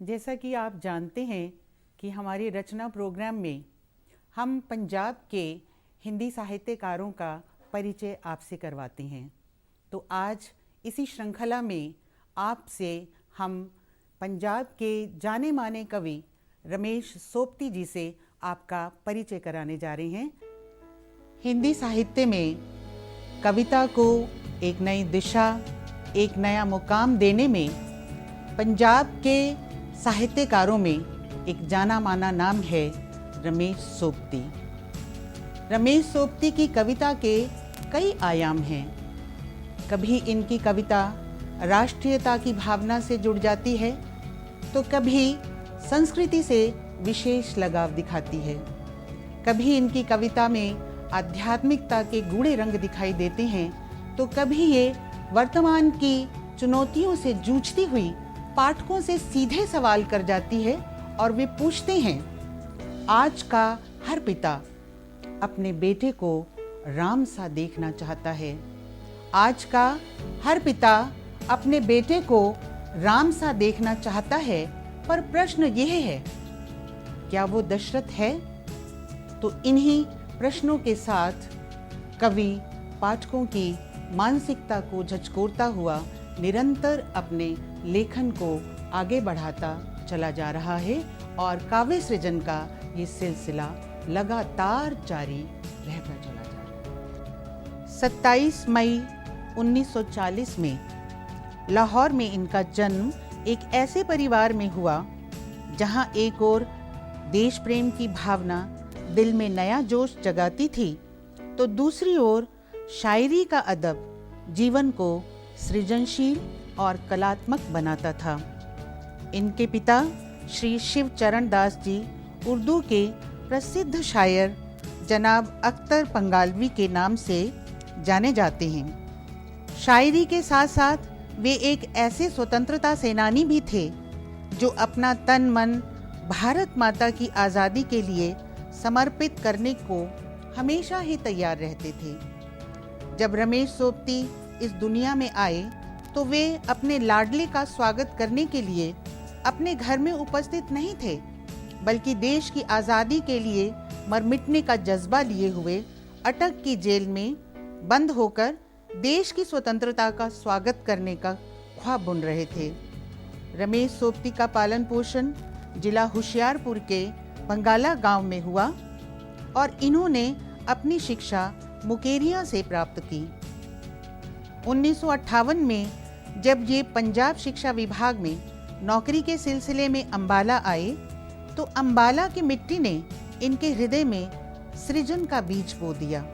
जैसा कि आप जानते हैं कि हमारे रचना प्रोग्राम में हम पंजाब के हिंदी साहित्यकारों का परिचय आपसे करवाते हैं। तो आज इसी श्रृंखला में आपसे हम पंजाब के जाने माने कवि रमेश सोपती जी से आपका परिचय कराने जा रहे हैं। हिंदी साहित्य में कविता को एक नई दिशा, एक नया मुकाम देने में पंजाब के साहित्यकारों में एक जाना माना नाम है रमेश सोपती। रमेश सोपती की कविता के कई आयाम हैं। कभी इनकी कविता राष्ट्रीयता की भावना से जुड़ जाती है तो कभी संस्कृति से विशेष लगाव दिखाती है। कभी इनकी कविता में आध्यात्मिकता के गूढ़े रंग दिखाई देते हैं तो कभी ये वर्तमान की चुनौतियों से जूझती हुई पाठकों से सीधे सवाल कर जाती है और वे पूछते हैं, आज का हर पिता अपने बेटे को राम सा देखना चाहता है। आज का हर पिता अपने बेटे को राम सा देखना चाहता है, पर प्रश्न यह है, क्या वो दशरथ है? तो इन्हीं प्रश्नों के साथ कवि पाठकों की मानसिकता को झकझोरता हुआ निरंतर अपने लेखन को आगे बढ़ाता चला जा रहा है और काव्य सृजन का ये सिलसिला लगातार जारी रहता चला जा रहा है। 27 मई 1940 में लाहौर में इनका जन्म एक ऐसे परिवार में हुआ जहां एक ओर देश प्रेम की भावना दिल में नया जोश जगाती थी तो दूसरी ओर शायरी का अदब जीवन को सृजनशील और कलात्मक बनाता था। इनके पिता श्री शिव चरण दास जी उर्दू के प्रसिद्ध शायर जनाब अख्तर पंगालवी के नाम से जाने जाते हैं। शायरी के साथ साथ वे एक ऐसे स्वतंत्रता सेनानी भी थे जो अपना तन मन भारत माता की आज़ादी के लिए समर्पित करने को हमेशा ही तैयार रहते थे। जब रमेश सोपती इस दुनिया में आए तो वे अपने लाडले का स्वागत करने के लिए अपने घर में उपस्थित नहीं थे, बल्कि देश की आज़ादी के लिए मर मिटने का जज्बा लिए हुए अटक की जेल में बंद होकर देश की स्वतंत्रता का स्वागत करने का ख्वाब बुन रहे थे। रमेश सोपती का पालन पोषण जिला होशियारपुर के बंगाला गांव में हुआ और इन्होंने अपनी शिक्षा मुकेरिया से प्राप्त की। 1958 में जब ये पंजाब शिक्षा विभाग में नौकरी के सिलसिले में अंबाला आए तो अंबाला की मिट्टी ने इनके हृदय में सृजन का बीज बो दिया।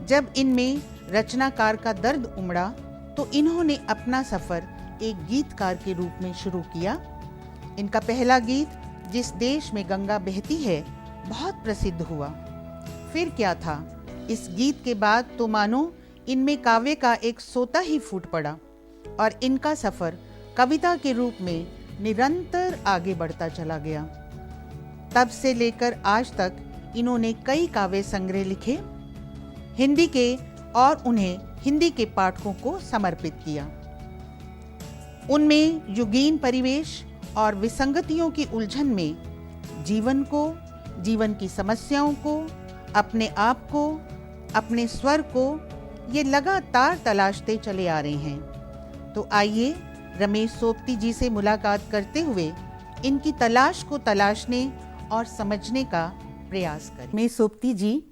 जब इनमें रचनाकार का दर्द उमड़ा तो इन्होंने अपना सफर एक गीतकार के रूप में शुरू किया। इनका पहला गीत जिस देश में गंगा बहती है बहुत प्रसिद्ध हुआ। फिर क्या था, इस गीत के बाद तो मानो इनमें काव्य का एक सोता ही फूट पड़ा और इनका सफर कविता के रूप में निरंतर आगे बढ़ता चला गया। तब से लेकर आज तक इन्होंने कई काव्य संग्रह लिखे, हिंदी के और उन्हें हिंदी के पाठकों को समर्पित किया। उनमें युगीन परिवेश और विसंगतियों की उलझन में जीवन को, जीवन की समस्याओं को, अपने आप को, अपने स्वर को ये लगातार तलाशते चले आ रहे हैं। तो आइए रमेश सोपती जी से मुलाकात करते हुए इनकी तलाश को तलाशने और समझने का प्रयास करें। रमेश सोपती जी,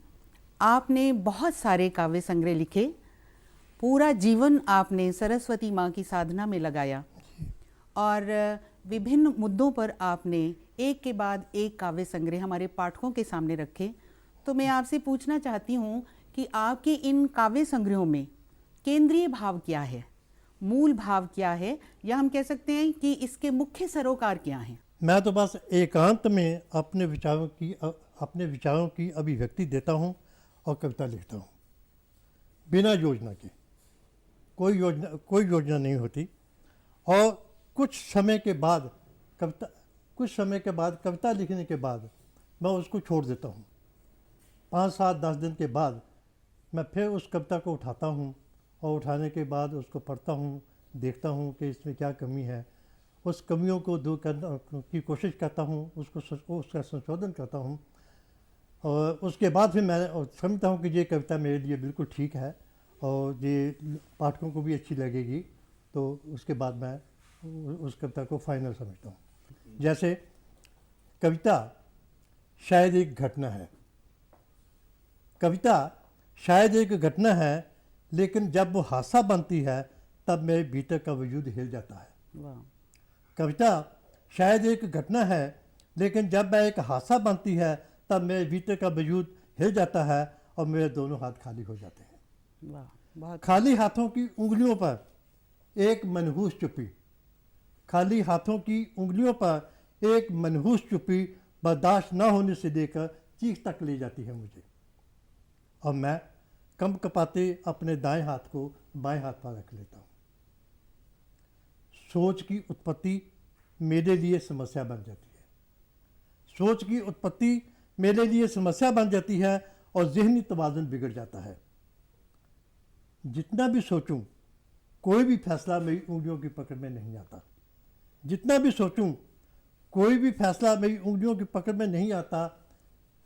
आपने बहुत सारे काव्य संग्रह लिखे, पूरा जीवन आपने सरस्वती माँ की साधना में लगाया और विभिन्न मुद्दों पर आपने एक के बाद एक काव्य संग्रह हमारे पाठकों के सामने रखे। तो मैं आपसे पूछना चाहती हूँ कि आपके इन काव्य संग्रहों में केंद्रीय भाव क्या है, मूल भाव क्या है, या हम कह सकते हैं कि इसके मुख्य सरोकार क्या हैं? मैं तो बस एकांत में अपने विचारों की अभिव्यक्ति देता हूँ और कविता लिखता हूँ, बिना योजना के। कोई योजना नहीं होती। और कुछ समय के बाद कविता लिखने के बाद मैं उसको छोड़ देता हूँ। 5, 7, 10 दिन के बाद मैं फिर उस कविता को उठाता हूँ और उठाने के बाद उसको पढ़ता हूँ, देखता हूँ कि इसमें क्या कमी है उस कमियों को दूर करने की कोशिश करता हूँ, उसका संशोधन करता हूँ, और उसके बाद फिर मैं समझता हूँ कि ये कविता मेरे लिए बिल्कुल ठीक है और ये पाठकों को भी अच्छी लगेगी, तो उसके बाद मैं उस कविता को फाइनल समझता हूँ। जैसे कविता शायद एक घटना है, कविता शायद एक घटना है, लेकिन जब वो हादसा बनती है तब मेरे भीतर का वजूद हिल जाता है। वाह। कविता शायद एक घटना है, लेकिन जब वह एक हादसा बनती है तब मेरे भीतर का वजूद हिल जाता है और मेरे दोनों हाथ खाली हो जाते हैं। वाह, बहुत खाली हाथों की उंगलियों पर एक मनहूस चुप्पी, खाली हाथों की उंगलियों पर एक मनहूस चुप्पी बर्दाश्त न होने से लेकर चीख तक ले जाती है मुझे, और मैं कम कपाते अपने दाएं हाथ को बाएं हाथ पर रख लेता हूँ। सोच की उत्पत्ति मेरे लिए समस्या बन जाती है, सोच की उत्पत्ति मेरे लिए समस्या बन जाती है और ज़हनी तवाज़ुन बिगड़ जाता है। जितना भी सोचूं, कोई भी फैसला मेरी उंगलियों की पकड़ में नहीं आता। जितना भी सोचूं, कोई भी फैसला मेरी उंगलियों की पकड़ में नहीं आता।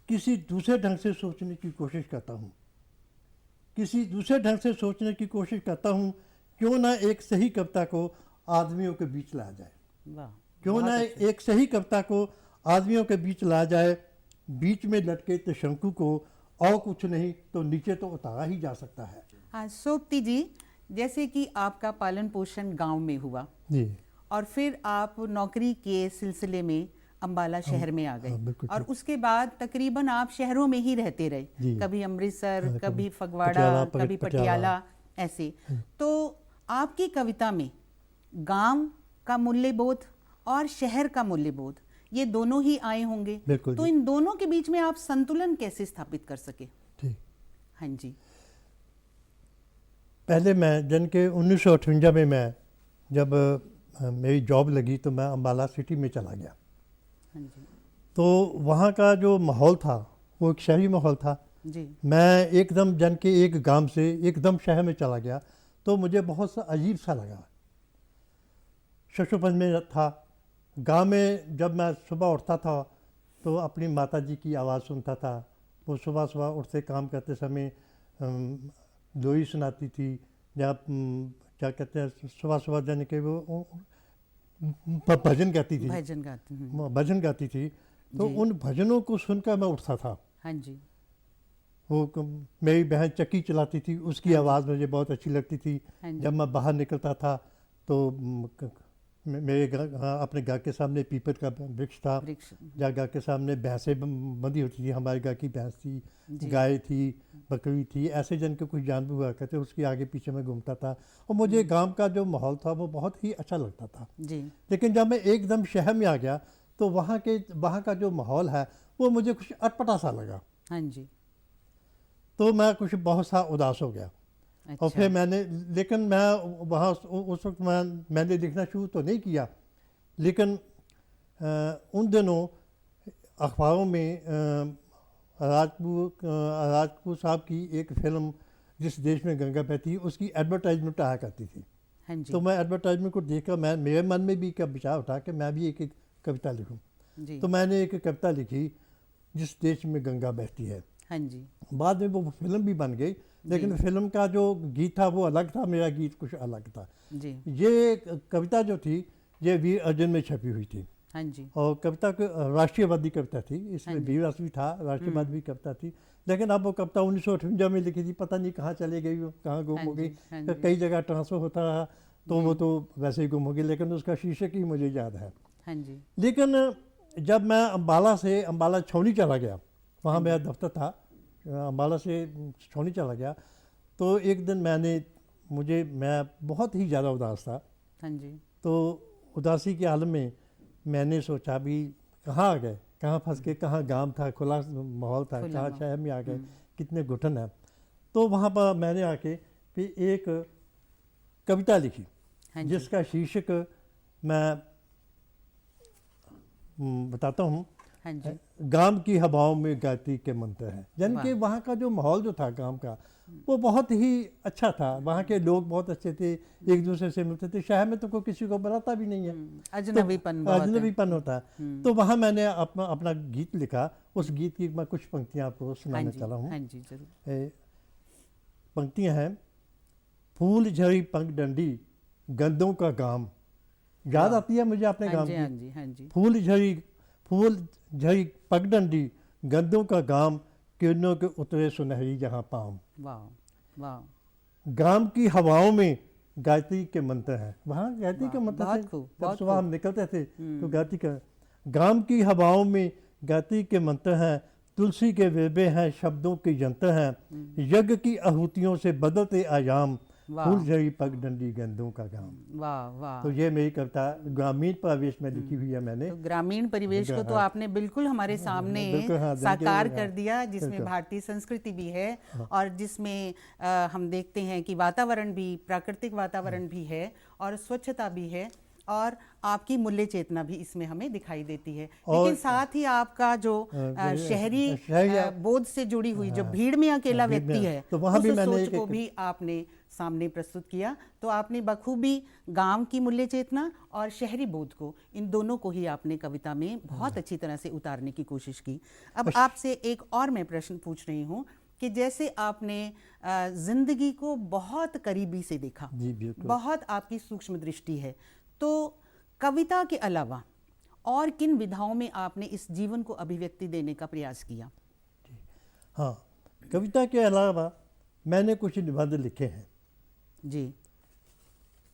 किसी दूसरे ढंग से सोचने की कोशिश करता हूँ, किसी दूसरे ढंग से सोचने की कोशिश करता हूँ। क्यों ना एक सही कविता को आदमियों के बीच लाया जाए, वाह, क्यों बहुत ना अच्छा। एक सही कविता को आदमियों के बीच लाया जाए। बीच में लटके त्रिशंकु को और कुछ नहीं तो नीचे तो उतारा ही जा सकता है। हाँ, सोपती जी, जैसे कि आपका पालन पोषण गांव में हुआ जी, और फिर आप नौकरी के सिलसिले में अंबाला शहर में आ गए, हाँ, बिल्कुल और ठीक। उसके बाद तकरीबन आप शहरों में ही रहते रहे, जी। कभी अमृतसर, हाँ, कभी कभी फगवाड़ा, पटियाला, कभी पटियाला, ऐसे। तो आपकी कविता में गांव का मूल्यबोध और शहर का मूल्यबोध, ये दोनों ही आए होंगे। बिल्कुल तो जी। इन दोनों के बीच में आप संतुलन कैसे स्थापित कर सके? ठीक। हाँ जी। पहले मैं जन के 1958 में मैं जब मेरी जॉब लगी तो मैं अम्बाला सिटी में चला गया। हाँ जी। तो वहाँ का जो माहौल था वो एक शहरी माहौल था। जी। मैं एकदम जन के एक गांव से एकदम शहर में चला गया, तो मुझे बहुत सा अजीब सा लगा। शशुपंज में था गांव में, जब मैं सुबह उठता था तो अपनी माता जी की आवाज़ सुनता था। वो सुबह सुबह उठते काम करते समय लोरी सुनाती थी, या क्या कहते हैं, सुबह सुबह जाने के वो भजन गाती थी, भजन गाते हैं। भजन गाती थी। तो जी। उन भजनों को सुनकर मैं उठता था। हाँ जी। मेरी बहन चक्की चलाती थी, उसकी हाँ जी। आवाज़ मुझे बहुत अच्छी लगती थी। हाँ जी। जब मैं बाहर निकलता था तो मेरे घर, हाँ, अपने घर के सामने पीपल का वृक्ष था, वृक्ष। जहाँ घर के सामने भैंसें बंधी होती थी। हमारे घर की भैंस थी, जी। गाय थी, बकरी थी, ऐसे जन के कुछ जानवर हुआ करते, उसके आगे पीछे मैं घूमता था। और मुझे गांव का जो माहौल था वो बहुत ही अच्छा लगता था। जी। लेकिन जब मैं एकदम शहर में आ गया तो वहाँ का जो माहौल है वो मुझे कुछ अटपटा सा लगा। हाँ जी। तो मैं कुछ बहुत सा उदास हो गया। अच्छा। और फिर मैंने, लेकिन मैं वहाँ उस वक्त मैंने लिखना शुरू तो नहीं किया, लेकिन उन दिनों अखबारों में राजपूत साहब की एक फिल्म जिस देश में गंगा बहती उसकी एडवर्टाइजमेंट आया करती थी। हाँ जी। तो मैं एडवर्टाइजमेंट को देखकर मेरे मन में भी क्या विचार उठा कि मैं भी एक कविता लिखूं। जी। तो मैंने एक कविता लिखी, जिस देश में गंगा बहती है। हाँ जी। बाद में वो फिल्म भी बन गई, लेकिन फिल्म का जो गीत था वो अलग था, मेरा गीत कुछ अलग था। जी। ये कविता जो थी ये वीर अर्जुन में छपी हुई थी, हाँ जी। और कविता को राष्ट्रीयवादी कविता थी, इसमें हाँ जी। वीर रस भी था, राष्ट्रीयवाद भी कविता थी। लेकिन अब वो कविता 1958 में लिखी थी, पता नहीं कहाँ चले गई, वो कहाँ गुम हाँ हो गई। जी, हाँ जी। कई जगह ट्रांसफर होता रहा तो वो तो वैसे ही गुम हो गई, लेकिन उसका शीर्षक ही मुझे याद है। हाँ जी। लेकिन जब मैं अम्बाला छावनी चला गया, वहाँ मेरा दफ्तर था, अम्बाला से छावनी चला गया, तो एक दिन मैं बहुत ही ज़्यादा उदास था। हाँ जी। तो उदासी के आलम में मैंने सोचा भी कहाँ आ गए, कहाँ फंस के, कहाँ गांव था, खुला माहौल था, खुला कहाँ माहौल। शहर में आ गए, कितने घुटन है। तो वहाँ पर मैंने आके फिर एक कविता लिखी, हाँ जी। जिसका शीर्षक मैं बताता हूँ। हाँ जी। गांव की हवाओं में गाती के मंत्र हैं, यानी कि वहाँ का जो माहौल जो था गांव का वो बहुत ही अच्छा था। वहाँ के लोग बहुत अच्छे थे, एक दूसरे से मिलते थे। शहर में तो कोई किसी को बुलाता भी नहीं है, अजनबीपन बहुत है। अजनबीपन होता है। तो वहाँ मैंने अपना गीत लिखा। उस गीत की मैं कुछ पंक्तियाँ आपको सुनाने चला हूँ। हाँ जी, जरूर। पंक्तियाँ हैं, फूल झड़ी पंख डंडी गंदों का गाम। याद आती है मुझे अपने गांव हाँ की। जी, हाँ जी। फूल झड़ी पगडंडी गंदों का गाम, किरणों के उतरे सुनहरी जहाँ पाम। वाह वाह, गांव की हवाओं में गायत्री के मंत्र हैं। वहाँ गायत्री के मंत्र बहुत से खूब, जब बहुत सुबह हम खूब। निकलते थे तो गायत्री का, गांव की हवाओं में गायत्री के मंत्र हैं, तुलसी के वेबे हैं, शब्दों के यंत्र हैं, यज्ञ की आहुतियों से बदलते आयाम, वाह। फूल झड़ी पगडंडी गंदों का गाम। वाह वाह। तो ये मेरी कविता ग्रामीण परिवेश में लिखी हुई है मैंने। तो ग्रामीण परिवेश को तो आपने बिल्कुल हमारे सामने बिल्कुल, हाँ, साकार हाँ, कर दिया, जिसमें बिल्कुल। भारतीय संस्कृति भी है और जिसमें हम देखते हैं कि वातावरण भी, प्राकृतिक वातावरण भी है और स्वच्छता भी है और आपकी मूल्य चेतना भी इसमें हमें दिखाई देती है। लेकिन साथ ही आपका जो शहरी बोध से जुड़ी हुई जो भीड़ में अकेला व्यक्ति है, तो वहाँ उस भी मैंने सोच को भी आपने सामने प्रस्तुत किया। तो आपने बखूबी गांव की मूल्य चेतना और शहरी बोध को, इन दोनों को ही आपने कविता में बहुत अच्छी तरह से उतारने की कोशिश की। अब आपसे एक और मैं प्रश्न पूछ रही हूँ कि जैसे आपने जिंदगी को बहुत करीबी से देखा, बहुत आपकी सूक्ष्म दृष्टि है, तो कविता के अलावा और किन विधाओं में आपने इस जीवन को अभिव्यक्ति देने का प्रयास किया? हाँ, कविता के अलावा मैंने कुछ निबंध लिखे हैं जी,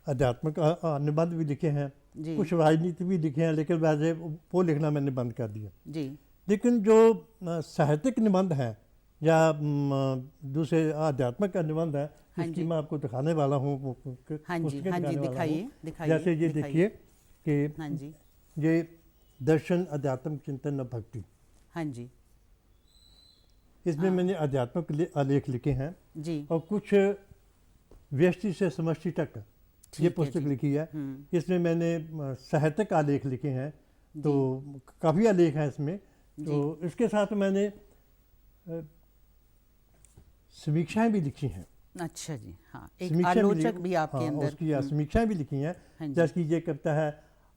आध्यात्मिक निबंध भी लिखे हैं, कुछ राजनीति भी लिखे हैं, लेकिन वैसे वो लिखना मैंने बंद कर दिया जी। लेकिन जो साहित्यिक निबंध हैं या दूसरे आध्यात्मिक निबंध हैं, इसकी मैं आपको दिखाने वाला हूँ। हाँ जी, हाँ जी, दिखाइए दिखाइए। जैसे ये देखिए कि हाँ जी, ये दर्शन अध्यात्म चिंतन और भक्ति। हाँ जी, इसमें मैंने आध्यात्मिक आलेख लिखे हैं जी, और कुछ व्यष्टि से समष्टि तक ये पुस्तक लिखी है। इसमें मैंने साहित्यिक आलेख लिखे हैं, तो काफ़ी आलेख हैं इसमें। तो इसके साथ मैंने समीक्षाएं भी लिखी हैं। अच्छा जी, हाँ, एक आलोचक भी आपके अंदर। उसकी समीक्षाएं भी लिखी हैं, जैसे कि ये कविता है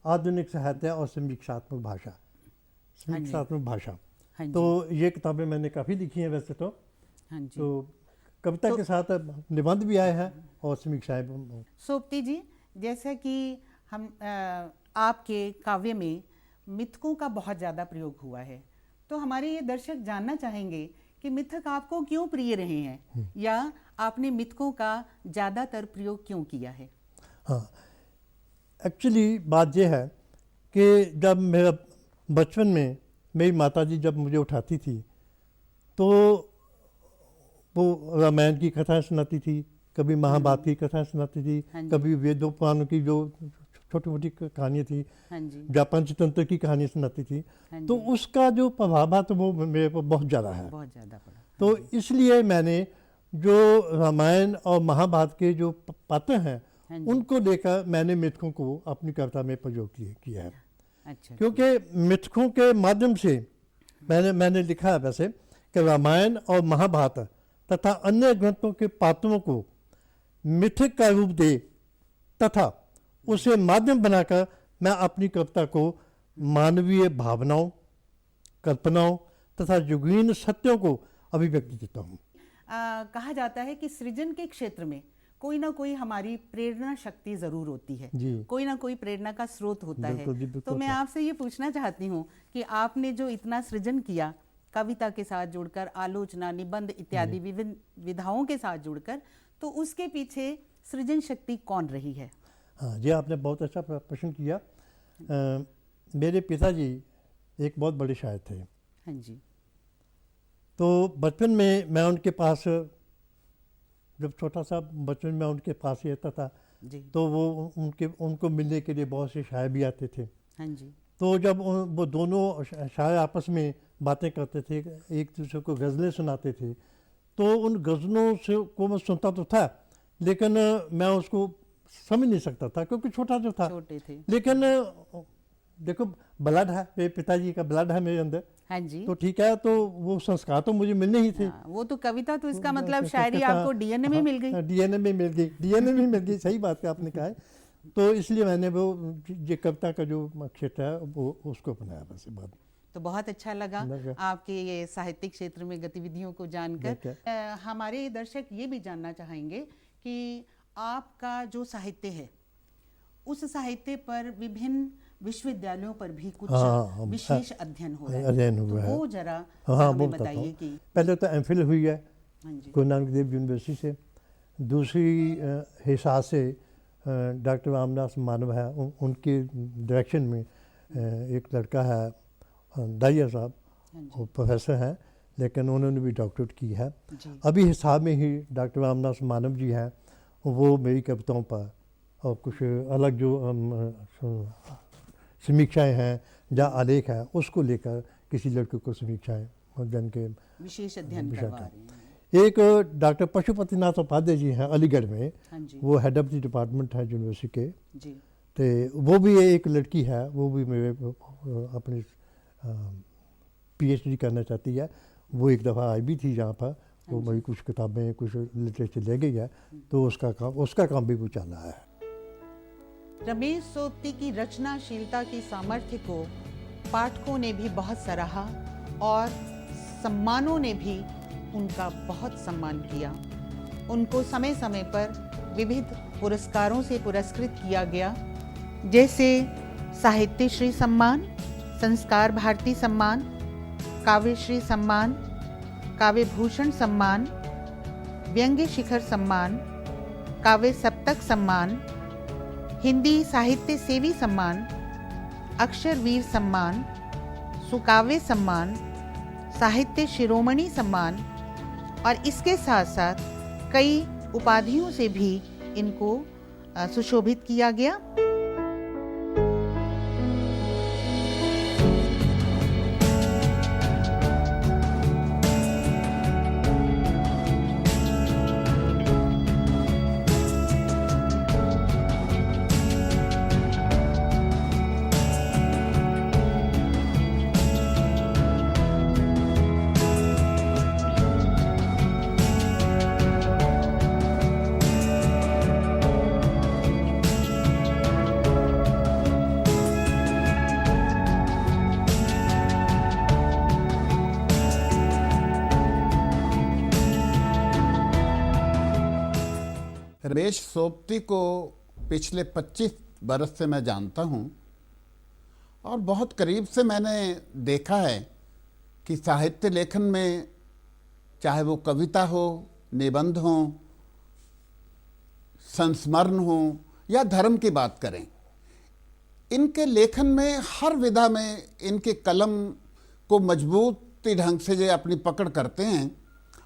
आधुनिक साहित्य और समीक्षात्मक भाषा। समीक्षात्मक भाषा, तो ये किताबें मैंने काफ़ी लिखी हैं वैसे तो। तो कविता के साथ निबंध भी आए हैं और समीक्षाएं। सोपती जी, जैसा कि हम आपके काव्य में मिथकों का बहुत ज़्यादा प्रयोग हुआ है, तो हमारे ये दर्शक जानना चाहेंगे कि मिथक आपको क्यों प्रिय रहे हैं या आपने मिथकों का ज़्यादातर प्रयोग क्यों किया है? हाँ, एक्चुअली बात यह है कि जब मेरा बचपन में मेरी माताजी जब मुझे उठाती थी तो वो रामायण की कथाएं सुनाती थी, कभी महाभारत की कथाएं सुनाती थी, कभी वेदों पुराणों की जो छोटी मोटी कहानियाँ थी या पंचतंत्र की कहानी सुनाती थी। तो उसका जो प्रभाव है तो वो मेरे पर बहुत ज़्यादा है, बहुत ज़्यादा पड़ा। तो इसलिए मैंने जो रामायण और महाभारत के जो पात्र हैं उनको लेकर मैंने मिथकों को अपनी कविता में प्रयोग किया है। अच्छा, क्योंकि मिथकों के माध्यम से मैंने लिखा है वैसे कि रामायण और महाभारत तथा अन्य ग्रंथों के पात्रों को मिथक का रूप दे तथा उसे माध्यम बनाकर मैं अपनी कविता को मानवीय भावनाओं, कल्पनाओं तथा युगीन सत्यों को अभिव्यक्ति देता हूँ। कहा जाता है कि सृजन के क्षेत्र में कोई ना कोई हमारी प्रेरणा शक्ति जरूर होती है, कोई ना कोई प्रेरणा का स्रोत होता है। तो मैं आपसे ये पूछना चाहती हूँ कि आपने जो इतना सृजन किया कविता के साथ जुड़कर, आलोचना, निबंध इत्यादि विभिन्न विधाओं के साथ जुड़कर, तो उसके पीछे सृजन शक्ति कौन रही है? हाँ जी, आपने बहुत अच्छा प्रश्न किया। मेरे पिताजी एक बहुत बड़े शायर थे। हाँ जी। तो बचपन में मैं उनके पास, जब छोटा सा बचपन में उनके पास ही रहता था जी, तो वो उनको मिलने के लिए बहुत से शायर भी आते थे। हाँ जी। तो जब वो दोनों शायर आपस में बातें करते थे, एक दूसरे को गज़लें सुनाते थे, तो उन गज़लों से को मैं सुनता तो था लेकिन मैं उसको समझ नहीं सकता था क्योंकि छोटा जो था। छोटे थे। लेकिन देखो ब्लड है, मेरे पिताजी का ब्लड है मेरे अंदर, हाँ जी। तो ठीक है, तो वो संस्कार तो मुझे मिलने ही थे। हाँ, वो तो कविता, तो इसका मतलब शायरी आपको डीएनए में मिल गई। डीएनए में मिल गई, डीएनए में मिल गई, सही बात है आपने कहा है। तो इसलिए मैंने वो जो कविता का जो क्षेत्र है वो उसको अपनाया बस बात। तो बहुत अच्छा लगा आपके ये साहित्यिक क्षेत्र में गतिविधियों को जानकर। हमारे दर्शक ये भी जानना चाहेंगे कि आपका जो साहित्य है, उस साहित्य पर विभिन्न विश्वविद्यालयों पर भी कुछ विशेष अध्ययन हो रहा है, अध्ययन हुआ तो है। वो जरा हाँ, हमें वो बताइए कि। पहले तो एमफिल हुई है हाँ जी। गुरु नानक देव यूनिवर्सिटी से। दूसरी हिसाब से डॉक्टर रामदास मानव है, उनके डायरेक्शन में एक लड़का है दाहिया साहब, वो प्रोफेसर हैं, लेकिन उन्होंने भी डॉक्टरेट की है। अभी हिसाब में ही डॉक्टर रामदास मानव जी हैं, वो मेरी कविताओं पर और कुछ अलग जो समीक्षाएं हैं या आलेख है उसको लेकर किसी लड़के को समीक्षाएं और जन के विशेष अध्ययन करवा रहे हैं। एक डॉक्टर पशुपतिनाथ उपाध्याय जी हैं अलीगढ़ में, वो हेड ऑफ द डिपार्टमेंट है यूनिवर्सिटी के जी। तो वो भी एक लड़की है, वो भी मेरे अपनी पीएचडी करना चाहती है। वो एक दफ़ा आई भी थी यहाँ पर, वो मेरी कुछ किताबें कुछ लिटरेचर ले गई है, तो उसका काम भी वो चल रहा है। रमेश सोबती की रचनाशीलता की सामर्थ्य को पाठकों ने भी बहुत सराहा और सम्मानों ने भी उनका बहुत सम्मान किया। उनको समय समय पर विविध पुरस्कारों से पुरस्कृत किया गया, जैसे साहित्य श्री सम्मान, संस्कार भारती सम्मान, काव्य श्री सम्मान, काव्य भूषण सम्मान, व्यंग्य शिखर सम्मान, काव्य सप्तक सम्मान, हिंदी साहित्य सेवी सम्मान, अक्षर वीर सम्मान, सुकाव्य सम्मान, साहित्य शिरोमणि सम्मान और इसके साथ साथ कई उपाधियों से भी इनको सुशोभित किया गया। रमेश सोबती को पिछले 25 बरस से मैं जानता हूँ और बहुत करीब से मैंने देखा है कि साहित्य लेखन में, चाहे वो कविता हो, निबंध हो, संस्मरण हो या धर्म की बात करें, इनके लेखन में हर विधा में इनके कलम को मजबूती ढंग से जो अपनी पकड़ करते हैं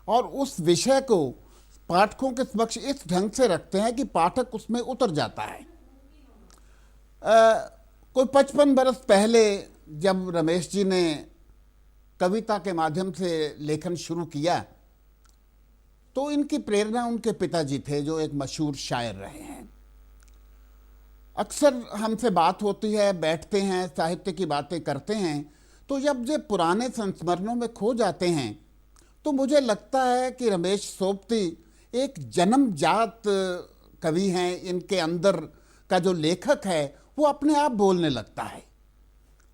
और उस विषय को पाठकों के समक्ष इस ढंग से रखते हैं कि पाठक उसमें उतर जाता है। कोई 55 बरस पहले जब रमेश जी ने कविता के माध्यम से लेखन शुरू किया, तो इनकी प्रेरणा उनके पिताजी थे, जो एक मशहूर शायर रहे हैं। अक्सर हमसे बात होती है, बैठते हैं, साहित्य की बातें करते हैं, तो जब ये पुराने संस्मरणों में खो जाते हैं तो मुझे लगता है कि रमेश सोबती एक जन्मजात कवि हैं। इनके अंदर का जो लेखक है वो अपने आप बोलने लगता है।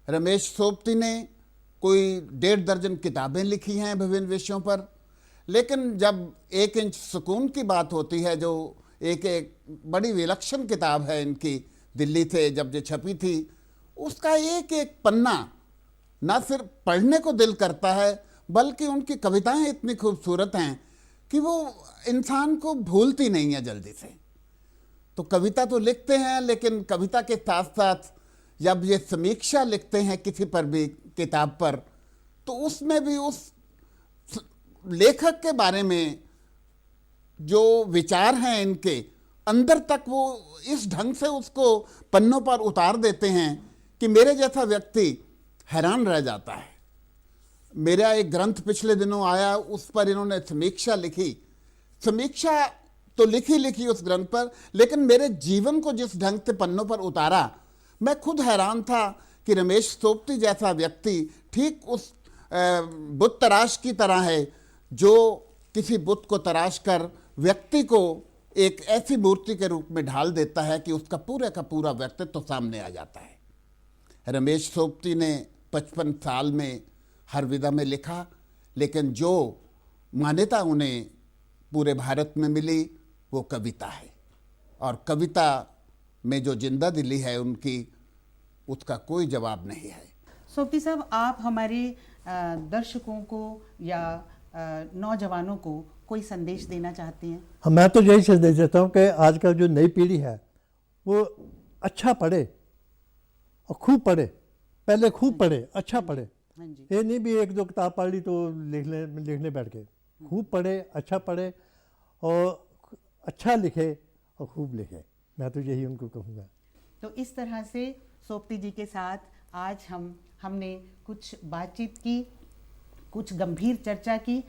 रमेश सोबती ने कोई 1.5 दर्जन किताबें लिखी हैं विभिन्न विषयों पर, लेकिन जब 1 इंच सुकून की बात होती है, जो एक बड़ी विलक्षण किताब है इनकी, दिल्ली से जब ये छपी थी, उसका एक एक पन्ना ना सिर्फ पढ़ने को दिल करता है, बल्कि उनकी कविताएं इतनी खूबसूरत हैं कि वो इंसान को भूलती नहीं है जल्दी से। तो कविता तो लिखते हैं, लेकिन कविता के साथ साथ जब ये समीक्षा लिखते हैं किसी पर भी किताब पर, तो उसमें भी उस लेखक के बारे में जो विचार हैं इनके अंदर तक वो इस ढंग से उसको पन्नों पर उतार देते हैं कि मेरे जैसा व्यक्ति हैरान रह जाता है। मेरा एक ग्रंथ पिछले दिनों आया, उस पर इन्होंने समीक्षा लिखी। समीक्षा तो लिखी उस ग्रंथ पर, लेकिन मेरे जीवन को जिस ढंग से पन्नों पर उतारा, मैं खुद हैरान था कि रमेश सोबती जैसा व्यक्ति ठीक उस बुत तराश की तरह है जो किसी बुत को तराश कर व्यक्ति को एक ऐसी मूर्ति के रूप में ढाल देता है कि उसका पूरे का पूरा व्यक्तित्व तो सामने आ जाता है। रमेश सोबती ने 55 साल में हर विधा में लिखा, लेकिन जो मान्यता उन्हें पूरे भारत में मिली वो कविता है, और कविता में जो जिंदा दिली है उनकी, उसका कोई जवाब नहीं है। सोबती साहब, आप हमारे दर्शकों को या नौजवानों को कोई संदेश देना चाहती हैं? हाँ, मैं तो यही संदेश देता हूँ कि आजकल जो नई पीढ़ी है वो अच्छा पढ़े और खूब पढ़े। पहले खूब पढ़े, अच्छा पढ़े। हाँ जी। ये नहीं भी एक दो किताब पढ़ ली तो लिखने बैठ गए। खूब पढ़े, अच्छा पढ़े और अच्छा लिखे और खूब लिखे। मैं तो यही उनको कहूँगा। तो इस तरह से सोबती जी के साथ आज हमने कुछ बातचीत की, कुछ गंभीर चर्चा की,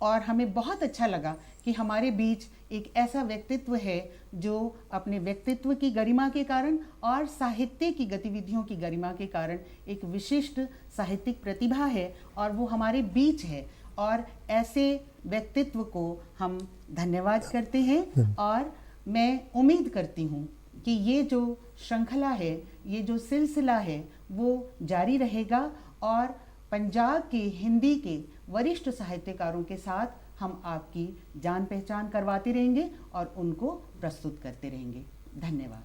और हमें बहुत अच्छा लगा कि हमारे बीच एक ऐसा व्यक्तित्व है जो अपने व्यक्तित्व की गरिमा के कारण और साहित्य की गतिविधियों की गरिमा के कारण एक विशिष्ट साहित्यिक प्रतिभा है, और वो हमारे बीच है। और ऐसे व्यक्तित्व को हम धन्यवाद करते हैं, और मैं उम्मीद करती हूँ कि ये जो श्रृंखला है, ये जो सिलसिला है, वो जारी रहेगा, और पंजाब के हिंदी के वरिष्ठ साहित्यकारों के साथ हम आपकी जान पहचान करवाते रहेंगे और उनको प्रस्तुत करते रहेंगे। धन्यवाद।